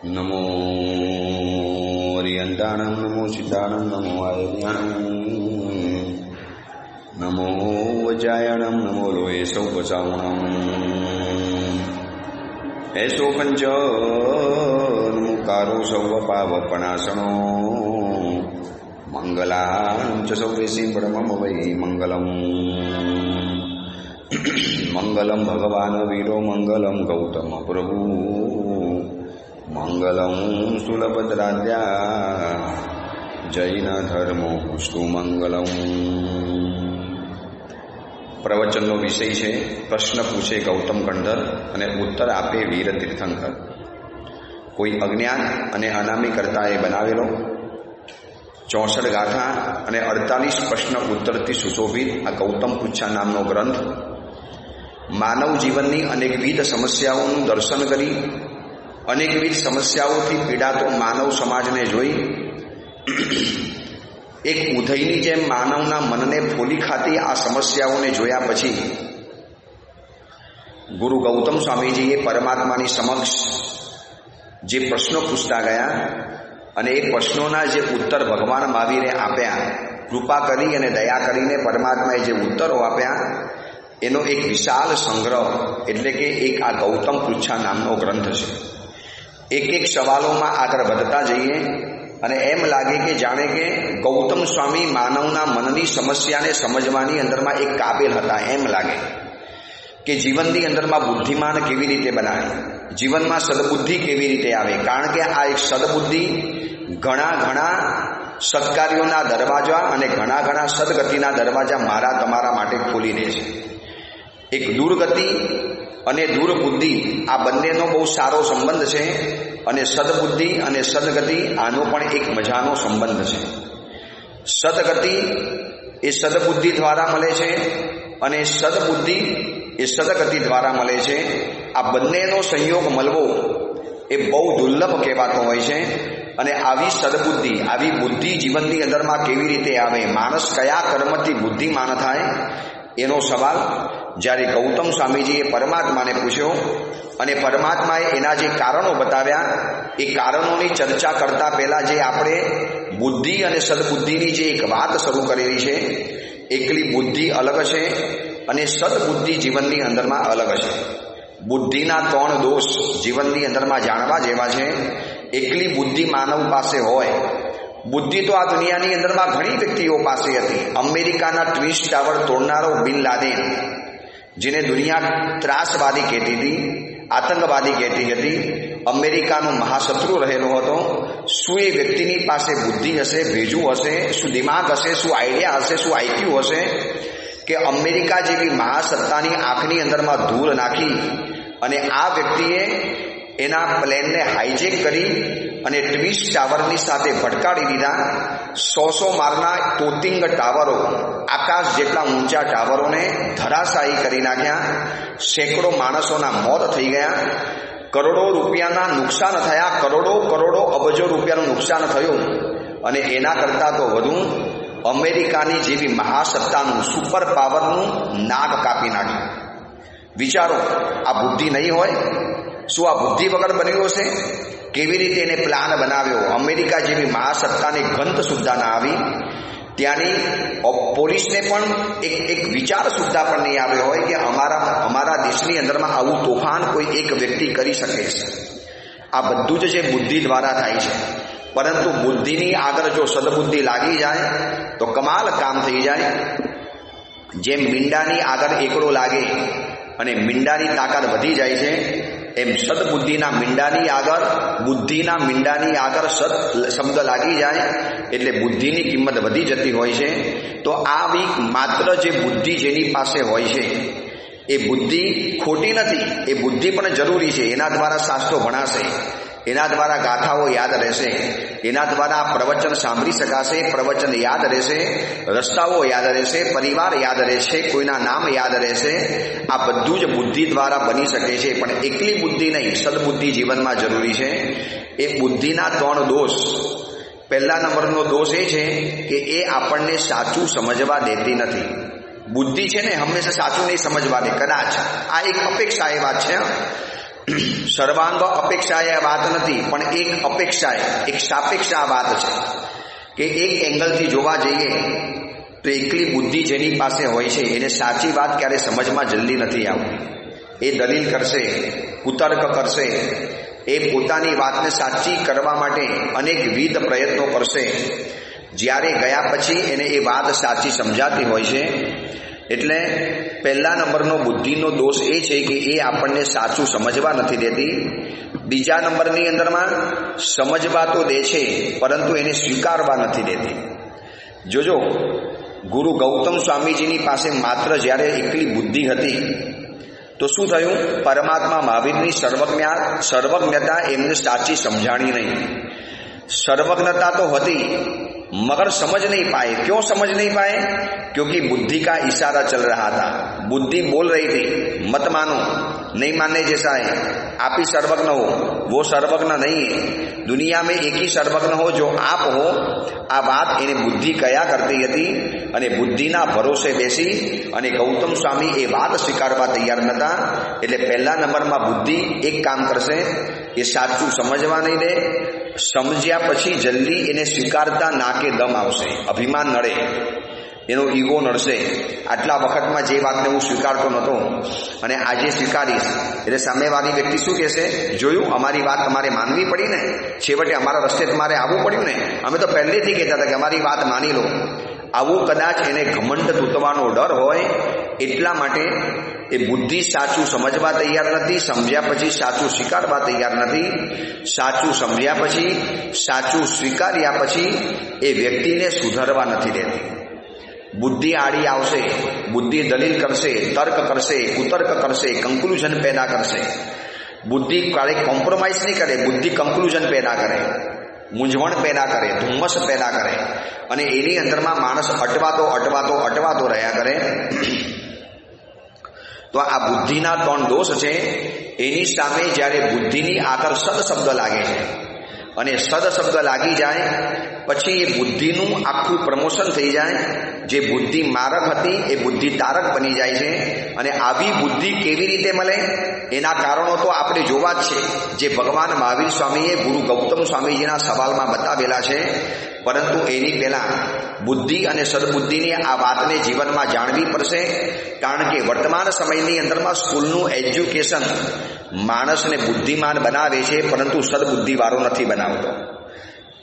नमो अरियंताणं नमो सिद्धाणं नमो आयज्ञाणं नमो वज्रायणं नमो लोये सौपचावणं ऐसो पंच नमुकारो सौवपावपणासनो मंगलां च सौवेशी परमं वै मंगलम् मंगलम भगवान वीरो मंगलम गौतम प्रभु मंगलम सुलभद्राद्या जैन धर्मोस्तु मंगलम। प्रवचनનો વિષય છે પ્રશ્ન પૂછે ગૌતમ કંડર અને ઉત્તર આપે વીર તીર્થંકર। કોઈ અજ્ઞાન અને અનામી કરતાએ બનાવેલો 64 ગાથા અને 48 પ્રશ્ન ઉત્તરથી સુશોભિત આ ગૌતમ પુચ્છા નામનો ગ્રંથ માનવ જીવનની અનેકવિધ સમસ્યાઓનું દર્શન કરી અનેકવિધ સમસ્યાઓથી પીડાતો માનવ સમાજને જોઈ એક ઉધઈની જેમ માનવના મનને ફોલી ખાતી આ સમસ્યાઓને જોયા પછી ગુરુ ગૌતમ સ્વામીજીએ પરમાત્માની સમક્ષ જે પ્રશ્નો પૂછતા ગયા અને એ પ્રશ્નોના જે ઉત્તર ભગવાન મહાવીરે આપ્યા, કૃપા કરી અને દયા કરીને પરમાત્માએ જે ઉત્તરો આપ્યા એનો એક વિશાળ સંગ્રહ એટલે કે એક આ ગૌતમ પુચ્છા નામનો ગ્રંથ છે। એક એક સવાલોમાં આગળ વધતા જઈએ અને એમ લાગે કે જાણે કે ગૌતમ સ્વામી માનવના મનની સમસ્યાને સમજવાની અંદરમાં એક કાબિલ હતા। એમ લાગે કે જીવનની અંદરમાં બુદ્ધિમાન કેવી રીતે બનાવે, જીવનમાં સદબુદ્ધિ કેવી રીતે આવે, કારણ કે આ એક સદબુદ્ધિ ઘણા સત્કાર્યોના દરવાજા અને ઘણા સદગતિના દરવાજા મારા તમારા માટે ખોલી દે છે। એક દુર્ગતિ અને દુર્બુદ્ધિ આ બંનેનો બહુ સારો સંબંધ છે અને સદબુદ્ધિ અને સદગતિ આનો પણ એક મજાનો સંબંધ છે। સદગતિ એ સદબુદ્ધિ દ્વારા મળે છે અને સદબુદ્ધિ એ સદગતિ દ્વારા મળે છે। આ બંનેનો સંયોગ મળવો એ બહુ દુર્લભ કહેવાતો હોય છે અને આવી સદબુદ્ધિ આવી બુદ્ધિ જીવનની અંદરમાં કેવી રીતે આવે, માણસ કયા કર્મથી બુદ્ધિમાન થાય એનો સવાલ જ્યારે ગૌતમ સ્વામીજીએ પરમાત્માને પૂછ્યો અને પરમાત્માએ એના જે કારણો બતાવ્યા એ કારણોની ચર્ચા કરતા પહેલા જે આપણે બુદ્ધિ અને સદબુદ્ધિની જે એક વાત શરૂ કરેલી છે, એકલી બુદ્ધિ અલગ છે અને સદબુદ્ધિ જીવનની અંદરમાં અલગ છે। બુદ્ધિના 3 દોષ જીવનની અંદરમાં જાણવા જેવા છે। એકલી બુદ્ધિ માનવ પાસે હોય, બુદ્ધિ તો આ દુનિયાની અંદરમાં ઘણી વ્યક્તિઓ પાસે હતી। અમેરિકાના ટ્વિન ટાવર તોડનારો બિન લાદેન, જેને દુનિયા ત્રાસવાદી કહેતી હતી, આતંકવાદી કહેતી હતી, અમેરિકાનો મહાશત્રુ રહેલો હતો। શું એ વ્યક્તિની પાસે બુદ્ધિ હશે, ભેજું હશે, શું દિમાગ હશે, શું આઈડિયા હશે, શું આઈક્યુ હશે કે અમેરિકા જેવી મહાસત્તાની આંખની અંદરમાં ધૂળ નાખી અને આ વ્યક્તિએ એના પ્લેનને હાઈજેક કરી અને ટ્વિન ટાવરની સાથે ભટકાડી દીધા। 100 માળના તોતિંગ ટાવરો, આકાશ જેટલા ઊંચા ટાવરોને ધરાશાયી કરી નાખ્યા। સેંકડો માણસોના મોત થઈ ગયા, કરોડો રૂપિયાના નુકસાન થયા, કરોડો અબજો રૂપિયાનું નુકસાન થયું અને એના કરતાં તો વધુ અમેરિકાની જેવી મહાસત્તાનું સુપર પાવરનું નાક કાપી નાખ્યું। વિચારો, આ બુદ્ધિ નહીં હોય? શું આ બુદ્ધિ વગર બન્યો છે? કેવી રીતે એને પ્લાન બનાવ્યો? અમેરિકા જેવી મહાસત્તાને ગંધ સુદ્ધા ના આવી, ત્યાંની પોલીસને પણ એક વિચાર સુદ્ધા પણ નહીં આવ્યો હોય કે અમારા દેશની અંદરમાં આવું તોફાન કોઈ એક વ્યક્તિ કરી શકે છે। આ બધું જ જે બુદ્ધિ દ્વારા થાય છે, પરંતુ બુદ્ધિની આગળ જો સદબુદ્ધિ લાગી જાય તો કમાલ કામ થઈ જાય। જેમ મીંડાની આગળ એકડો લાગે અને મીંડાની તાકાત વધી જાય છે, એમ સદબુદ્ધિના મીંડાની આગળ, બુદ્ધિના મીંડાની આગળ સદ શબ્દ લાગી જાય એટલે બુદ્ધિની કિંમત વધી જતી હોય છે। તો આવી માત્ર જે બુદ્ધિ જેની પાસે હોય છે એ બુદ્ધિ ખોટી નથી, એ બુદ્ધિ પણ જરૂરી છે। એના દ્વારા શાસ્ત્રો ભણાશે, એના દ્વારા ગાથાઓ યાદ રહેશે, એના દ્વારા પ્રવચન સાંભળી શકાશે, પ્રવચન યાદ રહેશે, રસ્તાઓ યાદ રહેશે, પરિવાર યાદ રહેશે, કોઈના નામ યાદ રહેશે। આ બધું જ બુદ્ધિ દ્વારા બની શકે છે, પણ એકલી બુદ્ધિ નહીં, સદબુદ્ધિ જીવનમાં જરૂરી છે। એ બુદ્ધિના 3 દોષ, પહેલા નંબરનો દોષ એ છે કે એ આપણને સાચું સમજવા દેતી નથી। બુદ્ધિ છે ને હંમેશા સાચું નહીં સમજવા દે, કદાચ આ એક અપેક્ષા એ વાત છે સર્વાંગ અપેક્ષાએ આ વાત નથી, પણ એક અપેક્ષાએ, એક સાપેક્ષ આ વાત છે કે એક એંગલથી જોવા જઈએ તો એકલી બુદ્ધિ જેની પાસે હોય છે એને સાચી વાત ક્યારે સમજમાં જલ્દી નથી આવતી. એ દલીલ કરશે, કુતર્ક કરશે, એ પોતાની વાતને સાચી કરવા માટે અનેકવિધ પ્રયત્નો કરશે. જ્યારે ગયા પછી એને એ વાત સાચી સમજાતી હોય છે. એટલે પહેલા નંબરનો બુદ્ધિનો દોષ એ છે કે એ આપણને સાચું સમજવા નથી દેતી. બીજા નંબરની અંદરમાં સમજવા તો દે છે પરંતુ એને સ્વીકારવા નથી દેતી. જોજો, ગુરુ ગૌતમ સ્વામીજીની પાસે માત્ર જ્યારે એકલી બુદ્ધિ હતી તો શું થયું? પરમાત્મા મહાવીરની સર્વજ્ઞતા એમને સાચી સમજાણી નહીં. સર્વજ્ઞતા તો હતી मगर समझ नहीं पाए. क्यों समझ नहीं पाए? क्योंकि बुद्धि का इशारा चल रहा था. बुद्धि बोल रही थी मत मानो, नहीं मानने जैसा है, आप ही सर्वज्ञ हो, वो सर्वज्ञ नहीं है. दुनिया में एक ही सर्वज्ञ हो जो आप हो. આ વાત એને બુદ્ધિ કયા કરતી હતી અને બુદ્ધિના ભરોસે બેસી અને ગૌતમ સ્વામી એ વાત સ્વીકારવા તૈયાર નહોતા. એટલે પહેલા નંબરમાં બુદ્ધિ એક કામ કરશે, એ સાચું સમજવા નહીં દે. સમજ્યા પછી જલ્દી એને સ્વીકારતા નાકે દમ આવશે, અભિમાન નડે, એનો ઈગો નડશે. આટલા વખતમાં જે વાતને હું સ્વીકારતો નહોતો અને આજે સ્વીકારીશ, એટલે સામેવાળી વ્યક્તિ શું કહેશે? જોયું, અમારી વાત તમારે માનવી પડી ને, છેવટે અમારા રસ્તે તમારે આવવું પડ્યું ને. અમે તો પહેલેથી કહેતા હતા કે અમારી વાત માની લો. આવું કદાચ એને ઘમંડ તૂટવાનો ડર હોય એટલા માટે એ બુદ્ધિ સાચું સમજવા તૈયાર નથી. સમજ્યા પછી સાચું સ્વીકારવા તૈયાર નથી. સાચું સમજ્યા પછી, સાચું સ્વીકાર્યા પછી એ વ્યક્તિને સુધારવા નથી દેતી. બુદ્ધિ આડી આવશે, બુદ્ધિ દલીલ કરશે, તર્ક કરશે, કુતર્ક કરશે, કન્ક્લુઝન પેદા કરશે. બુદ્ધિ ક્યારેક કોમ્પ્રોમાઇઝ નહીં કરે, બુદ્ધિ કન્ક્લુઝન પેદા કરે, મૂંઝવણ પેદા કરે, ધુમ્મસ પેદા કરે અને એની અંદરમાં માણસ અટવાતો રહ્યા કરે. તો આ બુદ્ધિના 3 દોષ છે. એની સામે જ્યારે બુદ્ધિની આગળ સદ શબ્દ લાગે છે અને સદ શબ્દ લાગી જાય પછી એ બુદ્ધિનું આખું પ્રમોશન થઈ જાય. જે બુદ્ધિ મારક હતી એ બુદ્ધિ તારક બની જાય છે. અને આવી બુદ્ધિ કેવી રીતે મળે એના કારણો તો આપણે જોવા જ છે, જે ભગવાન મહાવીર સ્વામીએ ગુરુ ગૌતમ સ્વામીજીના સવાલમાં બતાવેલા છે. પરંતુ એની પહેલાં બુદ્ધિ અને સદબુદ્ધિની આ વાતને જીવનમાં જાણવી પડશે. કારણ કે વર્તમાન સમયની અંદરમાં સ્કૂલનું એજ્યુકેશન માણસને બુદ્ધિમાન બનાવે છે પરંતુ સદબુદ્ધિવાળો નથી બનાવતો.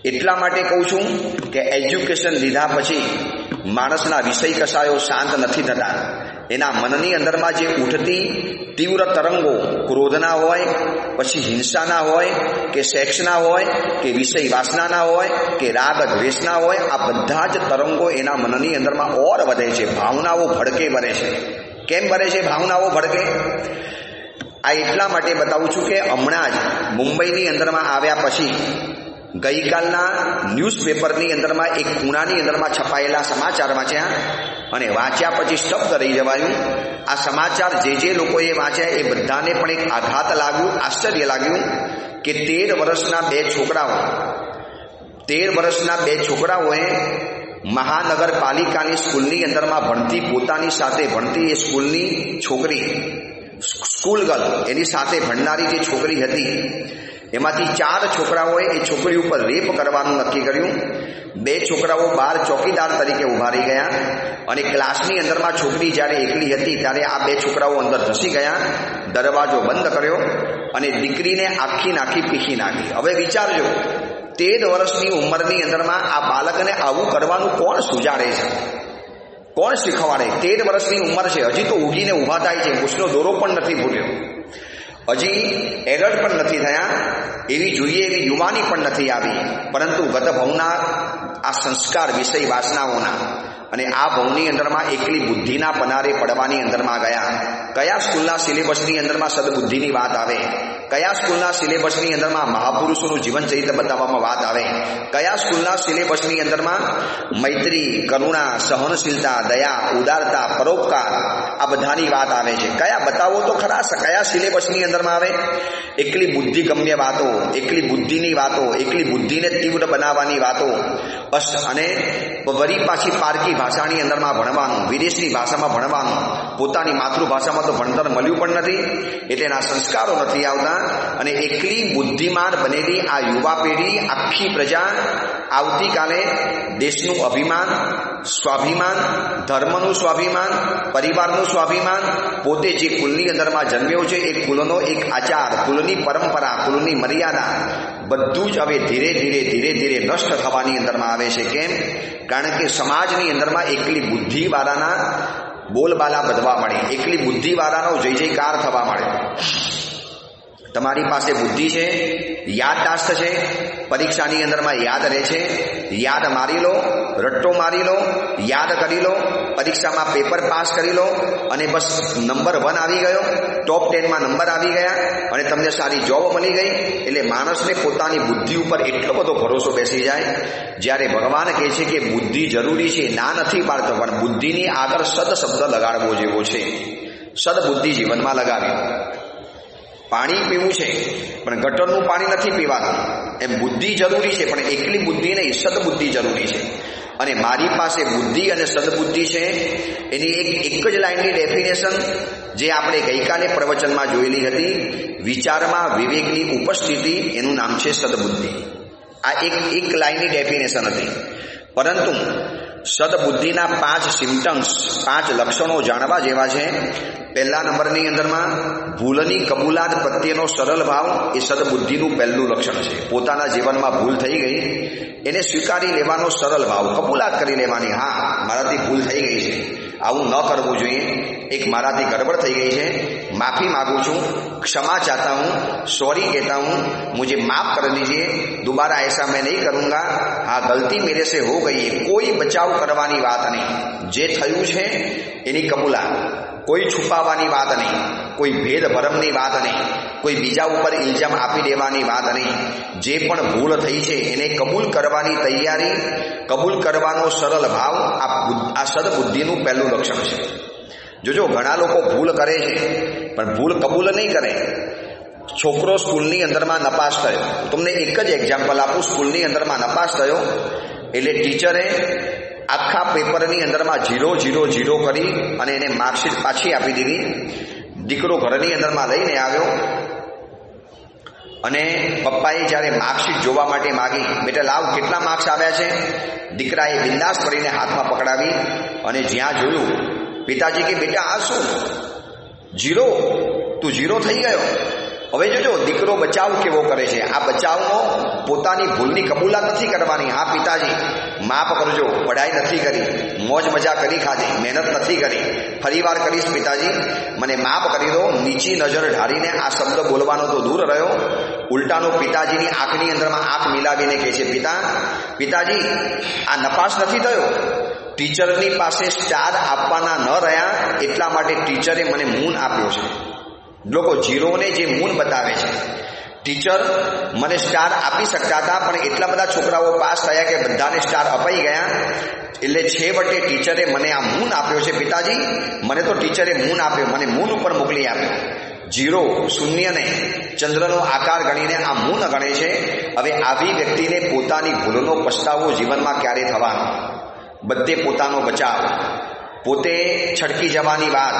એટલા માટે કહું છું કે એજ્યુકેશન લીધા પછી માણસના વિષય કશાયો શાંત નથી થતા. એના મનની અંદરમાં જે ઉઠતી તીવ્ર તરંગો, ક્રોધના હોય, પછી હિંસાના હોય, કે સેક્સના હોય, કે વિષય વાસનાના હોય, કે રાગ દ્વેષના હોય, આ બધા જ તરંગો એના મનની અંદરમાં ઓર વધે છે. ભાવનાઓ ભડકે ભરે છે. કેમ ભરે છે ભાવનાઓ ભડકે? આ એટલા માટે બતાવું છું કે હમણાં જ મુંબઈની અંદરમાં આવ્યા પછી ગઈકાલના ન્યૂઝપેપરની અંદરમાં એક ખૂણાની અંદરમાં છપાયેલા સમાચાર વાંચ્યા અને વાંચ્યા પછી સ્તબ્ધ રહી જવાયું. આ સમાચાર જે લોકોએ વાંચ્યા એ બધાને પણ એક આઘાત લાગ્યું, આશ્ચર્ય લાગ્યું કે 13 વર્ષના બે છોકરાઓએ મહાનગરપાલિકાની સ્કૂલની અંદરમાં ભણતી, પોતાની સાથે ભણતી એ સ્કૂલની છોકરી, સ્કૂલ ગર્લ, એની સાથે ભણનારી જે છોકરી હતી એમાંથી 4 છોકરાઓએ એ છોકરી ઉપર રેપ કરવાનું નક્કી કર્યું. 2 છોકરાઓ બહાર ચોકીદાર તરીકે ઉભા રહી ગયા અને ક્લાસની અંદરમાં છોકરી જ્યારે એકલી હતી ત્યારે આ 2 છોકરાઓ અંદર ધસી ગયા, દરવાજો બંધ કર્યો અને દીકરીને આખી પીખી નાખી. હવે વિચારજો, 13 વર્ષની ઉંમરની અંદરમાં આ બાળકને આવું કરવાનું કોણ સુજાડે છે? કોણ શીખવાડે? 13 વર્ષની ઉંમર છે, હજી તો ઊગીને ઊભા થાય છે, મૂછનો દોરો પણ નથી ફૂટ્યો, હજી એડલ્ટ પણ નથી થયા, એવી જોઈએ એવી યુવાની પણ નથી આવી. પરંતુ ગત ભવના આ સંસ્કાર વિષય વાસનાઓના અને આ ભવની અંદરમાં એકલી બુદ્ધિના પનારે પડવાની અંદરમાં ગયા. કયા સ્કૂલના સિલેબસની અંદરમાં સદબુદ્ધિની વાત આવે? કયા સ્કૂલના સિલેબસની અંદરમાં મહાપુરુષોનું જીવન ચરિત્ર બતાવવામાં વાત આવે? કયા સ્કૂલના સિલેબસની અંદરમાં મૈત્રી, કરુણા, સહનશીલતા, દયા, ઉદારતા, પરોપકાર આ બધાની વાત આવે છે? કયા બતાવો તો ખરા, કયા સિલેબસની અંદરમાં આવે? એકલી બુદ્ધિગમ્ય વાતો, એકલી બુદ્ધિની વાતો, એકલી બુદ્ધિને તીવ્ર બનાવવાની વાતો અને વળી પાછી પારકી ભાષાની અંદરમાં ભણવાનું, વિદેશની ભાષામાં ભણવાનું, પોતાની માતૃભાષામાં તો ભણતર મળ્યું પણ નથી, એટલે એના સંસ્કારો નથી આવતા, અને એકલી બુદ્ધિમાન બનેલી આ યુવા પેઢી, આખી પ્રજા આવતીકાલે દેશનું અભિમાન, સ્વાભિમાન, ધર્મનું સ્વાભિમાન, પરિવારનું સ્વાભિમાન, પોતે જે કુલની અંદરમાં જન્મ્યો છે એ કુલનો એક આચાર, કુલની પરંપરા, કુલની મર્યાદા બધું જ હવે ધીરે ધીરે નષ્ટ થવાની અંદરમાં આવે છે. કેમ? કારણ કે સમાજની અંદરમાં એકલી બુદ્ધિવાળાના બોલબાલા બધવા મળે, એકલી બુદ્ધિવાળાનો જય જયકાર થવા મળે. તમારી પાસે બુદ્ધિ છે, યાદદાસ્ત છે, પરીક્ષાની અંદરમાં યાદ રહે છે, યાદ મારી લો, રટ્ટો મારી લો, યાદ કરી લો, પરીક્ષામાં પેપર પાસ કરી લો અને બસ નંબર 1 આવી ગયો, ટોપ 10માં નંબર આવી ગયા અને તમને સારી જોબ મળી ગઈ. એટલે માણસને પોતાની બુદ્ધિ ઉપર એટલો બધો ભરોસો બેસી જાય. જ્યારે ભગવાન કહે છે કે બુદ્ધિ જરૂરી છે, ના નથી પાડતો, પણ બુદ્ધિની આગળ સદ શબ્દ લગાડવો જેવો છે. સદબુદ્ધિ જીવનમાં લગાવી. પાણી પીવું છે પણ ગટરનું પાણી નથી પીવાનું, એમ બુદ્ધિ જરૂરી છે, પણ એકલી બુદ્ધિ નહીં, સદબુદ્ધિ જરૂરી છે. અને મારી પાસે બુદ્ધિ અને સદબુદ્ધિ છે એની એક જ લાઈનની ડેફિનેશન જે આપણે ગઈકાલે પ્રવચનમાં જોયેલી હતી, વિચારમાં વિવેકની ઉપસ્થિતિ, એનું નામ છે સદબુદ્ધિ. આ એક લાઈનની ડેફિનેશન હતી. પરંતુ સદબુદ્ધિના 5 સિમ્ટમ્સ, 5 લક્ષણો જાણવા જેવા છે. પહેલા નંબરની અંદરમાં ભૂલની કબૂલાત પ્રત્યેનો સરળ ભાવ એ સદબુદ્ધિનું પહેલું લક્ષણ છે. પોતાના જીવનમાં ભૂલ થઈ ગઈ એને સ્વીકારી લેવાનો સરળ ભાવ, કબૂલાત કરી લેવાની, હા મારાથી ભૂલ થઈ ગઈ છે, આવું ન કરવું જોઈએ, એક મારાથી ગડબડ થઈ ગઈ છે, माफी मांगू छूं, क्षमा चाहता हूं, सॉरी कहता हूं, मुझे माफ कर दीजिए, दोबारा ऐसा मैं नहीं करूंगा, हाँ गलती मेरे से हो गई है. कोई बचाव करवानी बात नहीं, जे थयुं छे एनी कबूलात, कोई छुपावानी बात नहीं, कोई भेद भरमनी बात नहीं, कोई बीजा उपर इल्जाम आपी देवानी बात नहीं. जे पण भूल थई छे एने कबूल करवानी तैयारी, कबूल करवानो सरल भाव आ सदबुद्धिनुं पहेલું लक्षण छे. જોજો ઘણા લોકો ભૂલ કરે છે પણ ભૂલ કબૂલ નહીં કરે. છોકરો સ્કૂલની અંદરમાં નપાસ થયો, તમને એક જ એક્ઝામ્પલ આપું, સ્કૂલની અંદરમાં નપાસ થયો એટલે ટીચરે આખા પેપરની અંદરમાં 0-0-0 કરી અને એને માર્કશીટ પાછી આપી દીધી. દીકરો ઘરની અંદરમાં લઈને આવ્યો અને પપ્પાએ જ્યારે માર્કશીટ જોવા માટે માગી, બેટા લાવ કેટલા માર્ક્સ આવ્યા છે, દીકરાએ બિંદાસ કરીને હાથમાં પકડાવી અને જ્યાં જોયું, પિતાજી કે બેટા આ શું, 0, તું 0 થઈ ગયો. હવે જોજો દીકરો બચાવ કેવો કરે છે. આ બચાવનો પોતાની ભૂલની કબૂલાત નથી કરવાની. હા પિતાજી માફ કરજો, પઢાઈ નથી કરી, મોજ મજા કરી ખાધી, મહેનત નથી કરી, ફરીવાર કરીશ પિતાજી, મને માફ કરી દો. નીચી નજર ઢાળીને આ શબ્દ બોલવાનો તો દૂર રહ્યો, ઉલટાનો પિતાજીની આંખની અંદરમાં આંખ મિલાવીને કહે છે, પિતાજી આ નપાસ નથી થયો, ટીચરની પાસે સ્ટાર આપવાના ન રહ્યા એટલા માટે ટીચરે મને મૂન આપ્યો છે. લોકો 0ને જે મૂન બતાવે છે, ટીચર મને સ્ટાર આપી શકતા હતા પણ એટલા બધા છોકરાઓ પાસ થયા કે બધાને સ્ટાર અપાઈ ગયા, એટલે છેવટે ટીચરે મને આ મૂન આપ્યો છે. પિતાજી મને તો ટીચરે મૂન આપ્યો, મને મૂન ઉપર મોકલી આપ્યો. 0 શૂન્યને ચંદ્રનો આકાર ગણીને આ મૂન ગણે છે. હવે આવી વ્યક્તિને પોતાની ભૂલનો પસ્તાવો જીવનમાં ક્યારે થવાનો? બધે પોતાનો બચાવ, પોતે છટકી જવાની વાત,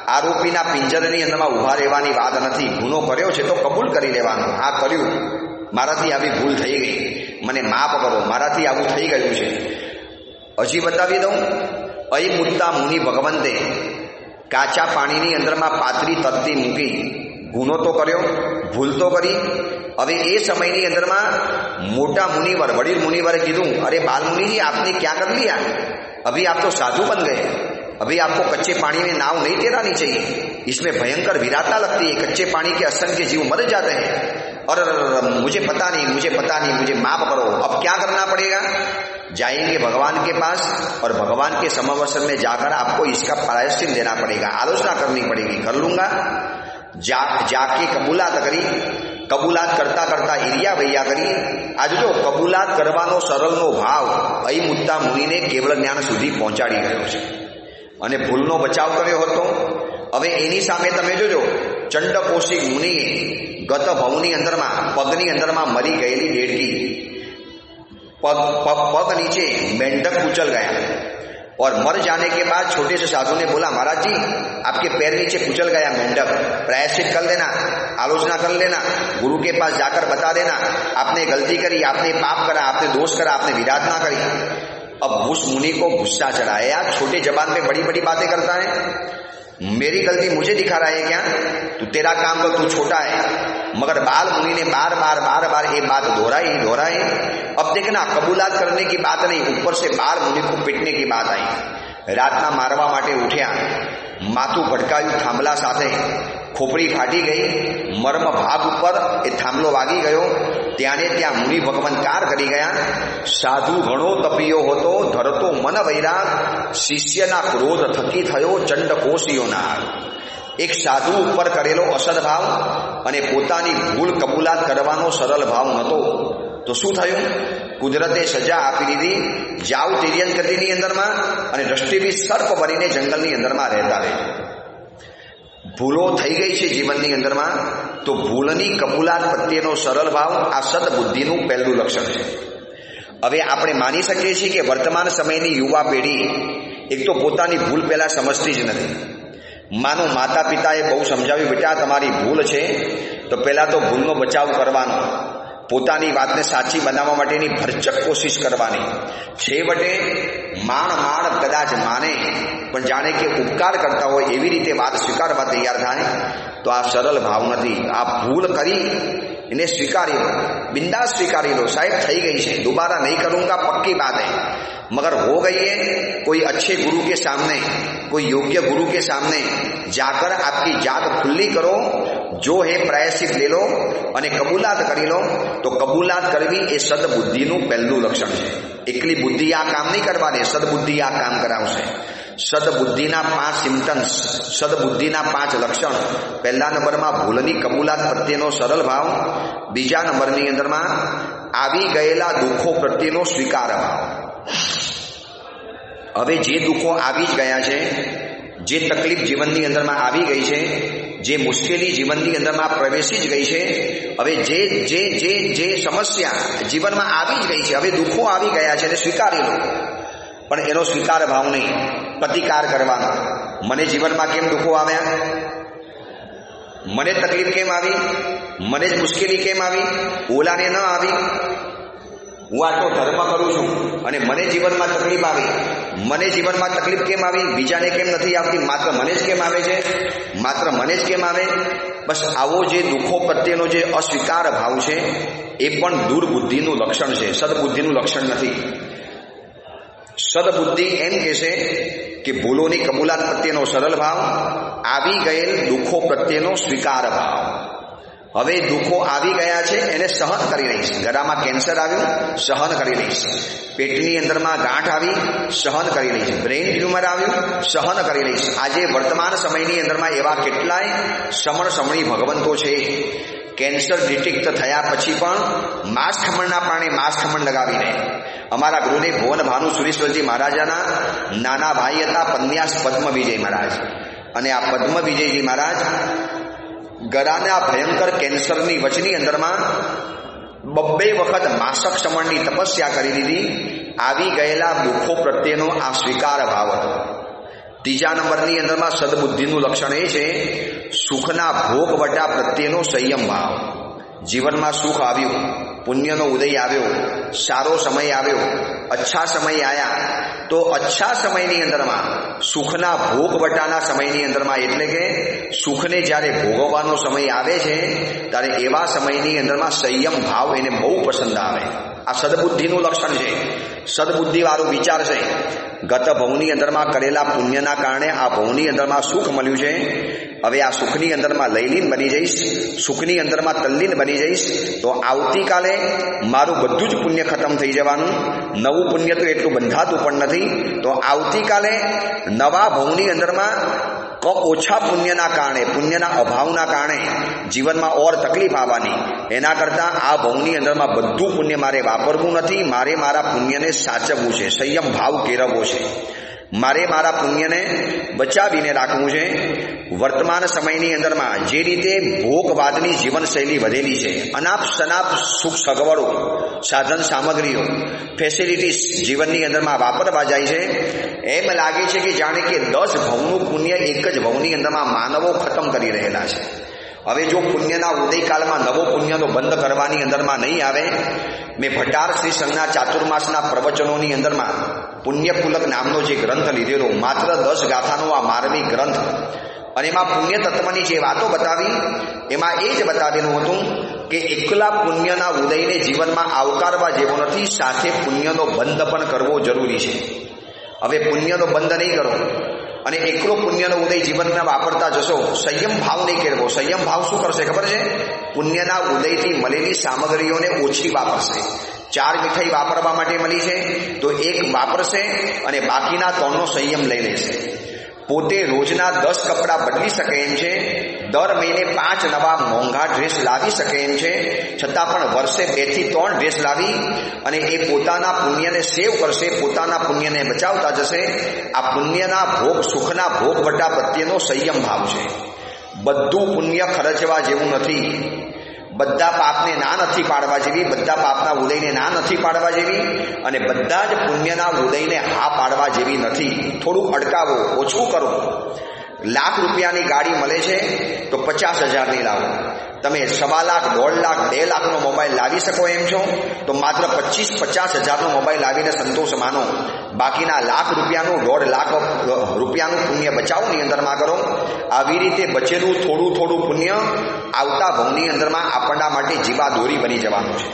આરોપીના પિંજરની અંદરમાં ઊભા રહેવાની વાત નથી. ગુનો કર્યો છે તો કબૂલ કરી લેવાનો, આ કર્યું, મારાથી આવી ભૂલ થઈ ગઈ, મને માફ કરો, મારાથી આવું થઈ ગયું છે. હજી બતાવી દઉં, અય મુદ્દા મુનિ ભગવંતે કાચા પાણીની અંદરમાં પાતળી તરતી મૂકી, ગુનો તો કર્યો, ભૂલ તો કરી. હવે એ સમયની અંદરમાં મોટા मुनिवर, वडील मुनिवरे कीधुं, अरे बाल मुनि जी आपने क्या कर लिया, अभी आप तो साधु बन गए, अभी आपको कच्चे पानी में नाव नहीं तैरानी चाहिए, इसमें भयंकर विराटता लगती है, कच्चे पानी के असंख्य जीव मर जाते हैं. और मुझे पता नहीं, मुझे माफ करो. अब क्या करना पड़ेगा? जाएंगे भगवान के पास और भगवान के समवसन में जाकर आपको इसका प्रायश्चित देना पड़ेगा, आलोचना करनी पड़ेगी. कर लूंगा. जाके कबूलात करी, कबूलात करता करता हिरिया भैया करी. आज जो कबूलात करवानो सरलनो भाव अई मुद्दा मुनिने केवल ज्ञान સુધી પહોંચાડી ગયો છે અને ભૂલનો બચાવ કર્યો હતો. હવે એની સામે તમે જોજો, ચંડકોશિક મુનિએ ગત ભવની અંદરમાં, પગની અંદરમાં મરી ગયેલી દેડકી, પગ નીચે મેંઢક કૂચલ ગયા, और मर जाने के बाद छोटे से साधु ने बोला, महाराज जी आपके पैर नीचे कुचल गया मेंढक, प्रायश्चित कर लेना, आलोचना कर लेना, गुरु के पास जाकर बता देना आपने गलती करी, आपने पाप करा, आपने दोष करा, आपने विराधना करी। अब उस मुनि को गुस्सा चढ़ा है, यार छोटे जबान में बड़ी बड़ी बातें करता है, मेरी गलती मुझे दिखा रहा है क्या? तू तेरा काम कर, तू छोटा है। मगर बाल मुनि ने बार बार ये बात दोहराई। अब देखना, कबूलात करने की बात नहीं, ऊपर से बाल मुनि को पीटने की बात आई। रातना मारवा माटे उठ्या, माथું ભટકાયું થાંભલા સાથે, ખોપડી ફાટી ગઈ, મર્મ ભાગ ઉપર એ થાંભલો વાગી ગયો, ત્યાંને ત્યાં મુનિ ભગવાન કાર કરી ગયા। સાધુ ઘણો તપિયો હતો, ધરતો મન વૈરાગ, શિષ્યના ક્રોધ થકી થયો ચંડ કોશિયો નાગ। એક સાધુ ઉપર કરેલો અસદભાવ અને પોતાની ભૂલ કબૂલાત કરવાનો સરળ ભાવ નહોતો, તો શું થયું? કુદરતે સજા આપી દીધી, જાઓ તિર્યંકરની અંદરમાં અને દ્રષ્ટિથી સર્પ બનીને જંગલની અંદરમાં રહેતા રહે। ભૂલો થઈ ગઈ છે જીવનની અંદરમાં, તો ભૂલની કબૂલાત પ્રત્યેનો સરળ ભાવ આ સદબુદ્ધિનું પહેલું લક્ષણ છે। હવે આપણે માની શકીએ છીએ કે વર્તમાન સમયની યુવા પેઢી એક તો પોતાની ભૂલ પહેલા સમજતી જ નથી। માનો માતા પિતાએ બહુ સમજાવ્યું, બેટા તમારી ભૂલ છે તો પહેલા તો ભૂલનો બચાવ કરવાનો, પોતાની વાતને સાચી બનાવવા માટેની ભરચક કોશિશ કરવાની। છેવટે માણ કદાચ માને, પણ જાણે કે ઉપકાર કરતા હોય એવી રીતે વાત સ્વીકારવા તૈયાર થાય, તો આ સરળ ભાવ નથી। આ ભૂલ કરી એને સ્વીકારી લો, बिंदास स्वीकारी लो, साहब થઈ गई है, दोबारा नहीं करूंगा, पक्की बात है। मगर हो गई है, कोई अच्छे गुरु के सामने, कोई योग्य गुरु के सामने जाकर आपकी जात खुली करो, जो है प्रायश्चित ले लो અને કબૂલાત કરી લો। તો કબૂલાત કરવી એ સદબુદ્ધિનું પહેલું લક્ષણ છે। એકલી બુદ્ધિ આ કામ નહીં કરવા દે, સદબુદ્ધિ આ કામ કરાવશે। સદબુદ્ધિના 5 સિમ્પટમ્સ, સદબુદ્ધિના 5 લક્ષણ। પહેલા નંબરમાં ભૂલની કબૂલાત પ્રત્યેનો સરળ ભાવ, બીજા નંબરની અંદરમાં આવી ગયેલા દુઃખો પ્રત્યેનો સ્વીકાર ભાવ। હવે જે દુઃખો આવી જ ગયા છે, જે તકલીફ જીવનની અંદરમાં આવી ગઈ છે, જે મુશ્કેલી જીવનની અંદરમાં પ્રવેશી જ ગઈ છે, હવે જે જે જે જે સમસ્યા જીવનમાં આવી જ ગઈ છે, હવે દુઃખો આવી ગયા છે એને સ્વીકારી લો, પણ એનો સ્વીકાર ભાવ નહીં, પ્રતિકાર કરવાનો। મને જીવનમાં કેમ દુઃખો આવ્યા, મને તકલીફ કેમ આવી, મને જ મુશ્કેલી કેમ આવી, ઓલાને ન આવી? હું આટલો ધર્મ કરું છું અને મને જીવનમાં તકલીફ આવી, મને જીવનમાં તકલીફ કેમ આવી, બીજાને કેમ નથી આવતી, માત્ર મને જ કેમ આવે છે, માત્ર મને જ કેમ આવે? બસ આવો જે દુઃખો પ્રત્યેનો જે અસ્વીકાર ભાવ છે એ પણ દુર્બુદ્ધિનું લક્ષણ છે, સદબુદ્ધિનું લક્ષણ નથી। સદબુદ્ધિ એમ કહેશે કે ભૂલોની કબૂલાત પ્રત્યેનો સરળ ભાવ, આવી ગયેલ દુઃખો પ્રત્યેનો સ્વીકાર ભાવ। હવે દુઃખો આવી ગયા છે એને સહન કરી લઈશ, ગળામાં કેન્સર આવ્યું સહન કરી લઈશ, પેટની અંદરમાં ગાંઠ આવી સહન કરી લઈશ, બ્રેઇન ટ્યુમર આવ્યું સહન કરી લઈશ। આજે વર્તમાન સમયની અંદરમાં એવા કેટલાય સમણી ભગવંતો છે, કેન્સર ડિટેક્ટ થયા પછી પણ માંસ ખમણના પાણે માંસ ખમણ લગાવીને, અમારા ગુરુદેવ ભુવન ભાનુ સુરેશ્વરજી મહારાજાના નાના ભાઈ હતા પન્યાસ પદ્મ વિજય મહારાજ, અને આ પદ્મ વિજયજી મહારાજ ગળાના ભયંકર કેન્સરની વચની અંદરમાં 2 વખત માસક શમણની તપસ્યા કરી દીધી। આવી ગયેલા દુઃખો પ્રત્યેનો આ સ્વીકાર ભાવ હતો। ત્રીજા નંબરની અંદરમાં સદબુદ્ધિનું લક્ષણ એ છે સુખના ભોગવટા પ્રત્યેનો સંયમ ભાવ। જીવનમાં સુખ આવ્યું, પુણ્યનો ઉદય આવ્યો, સારો સમય આવ્યો, અચ્છા સમય આયા, તો અચ્છા સમયની અંદરમાં સુખના ભોગવટાના સમયની અંદરમાં, એટલે કે સુખને જ્યારે ભોગવવાનો સમય આવે છે ત્યારે એવા સમયની અંદરમાં સંયમ ભાવ એને બહુ પસંદ આવે। આ સદબુદ્ધિનું લક્ષણ છે, સદબુદ્ધિવાળું વિચાર છે। ગત ભવની અંદરમાં કરેલા પુણ્યના કારણે આ ભવની અંદરમાં સુખ મળ્યું છે, હવે આ સુખની અંદરમાં લયલીન બની જઈશ, સુખની અંદરમાં તલ્લીન બની જઈશ, તો આવતીકાલે મારું બધું જ પુણ્ય ખતમ થઈ જવાનું, નવું પુણ્ય તો એટલું બંધાતું પણ નથી, તો આવતીકાલે નવા ભવની અંદરમાં ઓછા પુણ્યના કારણે, પુણ્યના અભાવના કારણે જીવનમાં ઓર તકલીફ આવવાની, એના કરતાં આ ભવની અંદરમાં બધું પુણ્ય મારે વાપરવું નથી, મારે મારા પુણ્યને સાચવવું છે, સંયમ ભાવ કેળવવો છે। મારે મારા પુણ્યને બચાવીને રાખવું છે. વર્તમાન સમયની અંદરમાં જે રીતે ભોગવાદની જીવનશૈલી વધેલી છે, અનાપ શનાપ સુખ સગવડો, સાધન સામગ્રીઓ, ફેસિલિટીઝ જીવનની અંદરમાં વાપરવા જાય છે, એમ લાગે છે કે જાણે કે 10 ભવનું પુણ્ય એક જ ભવની અંદરમાં માનવો ખતમ કરી રહેલા છે. હવે જો પુણ્યના ઉદયકાળમાં નવો પુણ્યનો બંધ કરવાની અંદરમાં નહીં આવે, મેં ભટ્ટાર શ્રી સંઘના ચાતુર્માસના પ્રવચનોની અંદરમાં પુણ્યકુલક નામનો જે ગ્રંથ લીધેલો, માત્ર 10 ગાથાનો આ મારવી ગ્રંથ, અને એમાં પુણ્ય તત્વની જે વાતો બતાવી, એમાં એ જ બતાવેલું હતું કે એકલા પુણ્યના ઉદયને જીવનમાં આવકારવા જેવો નથી, સાથે પુણ્યનો બંધ પણ કરવો જરૂરી છે. હવે પુણ્યનો બંધ નહીં કરો અને એકલો પુણ્યનો ઉદય જીવનમાં વાપરતા જશો, સંયમ ભાવ નહીં કેળવો. સંયમ ભાવ શું કરશે ખબર છે? પુણ્યના ઉદયથી મળેલી સામગ્રીઓને ઓછી વાપરશે. 4 મીઠાઈ વાપરવા માટે મળી છે તો 1 વાપરશે અને બાકીના 3નો સંયમ લઈ લેશે. પોતે રોજના 10 કપડાં બદલી શકે એમ છે, દર મહિને 5 નવા મોંઘા ડ્રેસ લાવી શકે એમ છે, છતાં પણ વર્ષે 2 થી 3 ડ્રેસ લાવી અને એ પોતાના પુણ્યને સેવ કરશે, પોતાના પુણ્યને બચાવતા જશે. આ પુણ્યના ભોગ, સુખના ભોગ વટા પ્રત્યેનો સંયમ ભાવ છે. બધું પુણ્ય ખર્ચવા જેવું નથી. બધા પાપને ના નથી પાડવા જેવી, બધા પાપના ઉદયને ના નથી પાડવા જેવી, અને બધા જ પુણ્યના ઉદયને હા પાડવા જેવી નથી. થોડું અટકાવો, ઓછું કરો. લાખ રૂપિયાની ગાડી મળે છે તો 50,000ની લાવો. તમે 1.25 લાખ, 1.5 લાખ, 2 લાખનો મોબાઈલ લાવી શકો એમ છો તો માત્ર 25-50,000નો મોબાઈલ લાવીને સંતોષ માનો. બાકીના લાખ રૂપિયાનું, 1.5 લાખ રૂપિયાનું પુણ્ય બચાવની અંદરમાં કરો. આવી રીતે બચેલું થોડું થોડું પુણ્ય આવતા ભવની અંદરમાં આપણા માટે જીવા દોરી બની જવાનું છે.